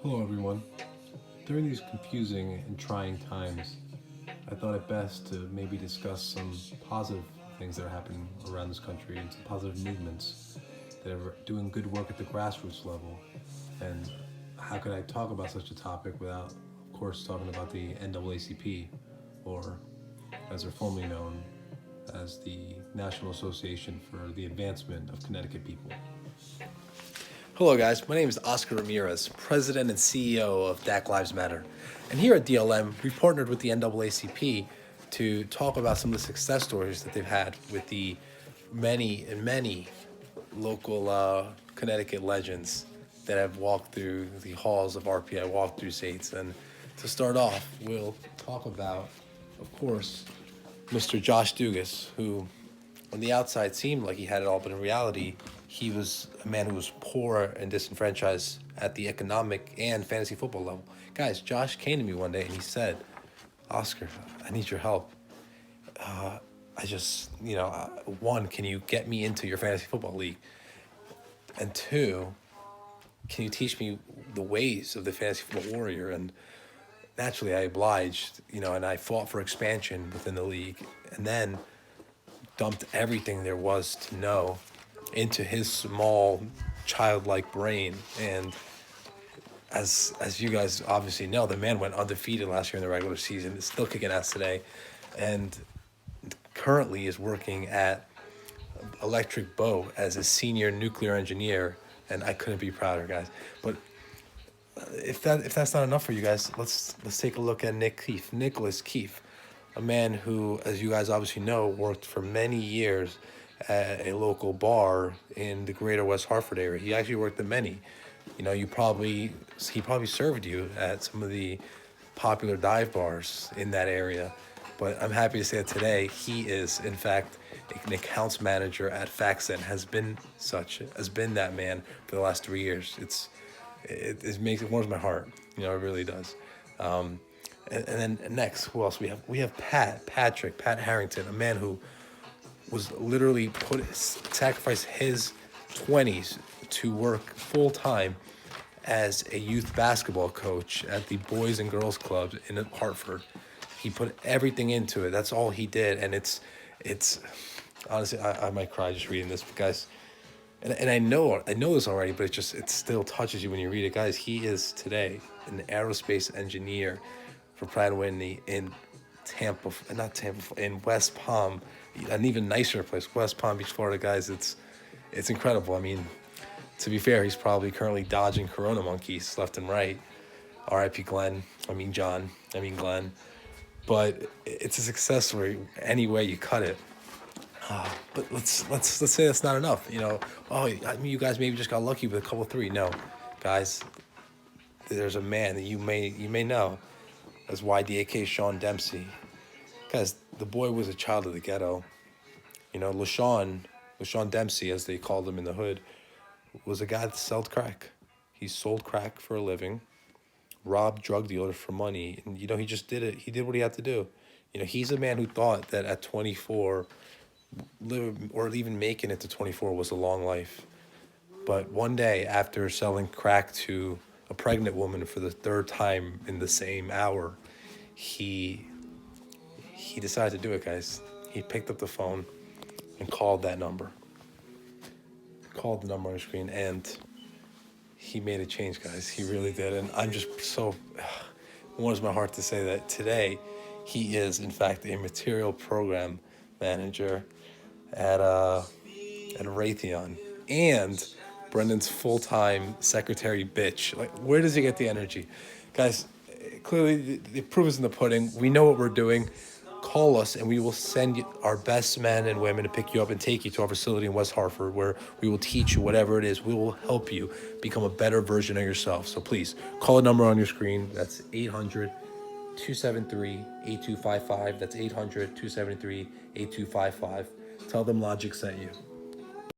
Hello, everyone. During these confusing and trying times, I thought it best to maybe discuss some positive things that are happening around this country and some positive movements that are doing good work at the grassroots level. And how could I talk about such a topic without, of course, talking about the NAACP, or as they're formerly known as the National Association for the Advancement of Connecticut People. Hello, guys. My name is Oscar Ramirez, President and CEO of DAC Lives Matter. And here at DLM, we partnered with the NAACP to talk about some of the success stories that they've had with the many local Connecticut legends that have walked through the halls of RPI walkthrough seats. And to start off, we'll talk about, of course, Mr. Josh Dugas, who on the outside seemed like he had it all, but in reality, he was a man who was poor and disenfranchised at the economic and fantasy football level. Guys, Josh came to me one day and he said, Oscar, I need your help. I just, one, can you get me into your fantasy football league? And two, can you teach me the ways of the fantasy football warrior? And naturally, I obliged, and I fought for expansion within the league. And then dumped everything there was to know into his small childlike brain. And as you guys obviously know, the man went undefeated last year in the regular season. Is still kicking ass today, and currently is working at Electric Boat as a senior nuclear engineer. And I couldn't be prouder, guys. But if that's not enough for you guys, let's take a look at Nicholas Keefe, a man who, as you guys obviously know, worked for many years at a local bar in the greater West Hartford area. He actually worked at many. He probably served you at some of the popular dive bars in that area. But I'm happy to say that today he is, in fact, an accounts manager at FactSet, has been that man for the last 3 years. It warms my heart. It really does. And then next, who else we have? We have Pat Harrington, a man who was literally sacrificed his 20s to work full time as a youth basketball coach at the Boys and Girls Clubs in Hartford. He put everything into it. That's all he did, and it's honestly, I might cry just reading this, guys. And I know this already, but it still touches you when you read it, guys. He is today an aerospace engineer for Pratt & Whitney in in West Palm, an even nicer place, West Palm Beach, Florida, guys. It's incredible. I mean, to be fair, he's probably currently dodging corona monkeys left and right. R.I.P. Glenn. Glenn. But it's a success story any way you cut it. But let's say that's not enough. You guys maybe just got lucky with a couple three. No, guys, there's a man that you may know as YDAK Sean Dempsey. Guys, the boy was a child of the ghetto. LaShawn Dempsey, as they called him in the hood, was a guy that sold crack. He sold crack for a living, robbed drug dealers for money, and he just did it. He did what he had to do. He's a man who thought that at 24, live or even making it to 24 was a long life. But one day, after selling crack to a pregnant woman for the third time in the same hour, he decided to do it, guys. He picked up the phone and called that number. Called the number on the screen, and he made a change, guys. He really did. And I'm just so it warms my heart to say that today he is, in fact, a material program manager at Raytheon, and Brendan's full-time secretary bitch. Like, where does he get the energy? Guys, clearly the proof is in the pudding. We know what we're doing. Call us and we will send our best men and women to pick you up and take you to our facility in West Hartford, where we will teach you whatever it is. We will help you become a better version of yourself. So please call a number on your screen. That's 800-273-8255. That's 800-273-8255. Tell them Logic sent you.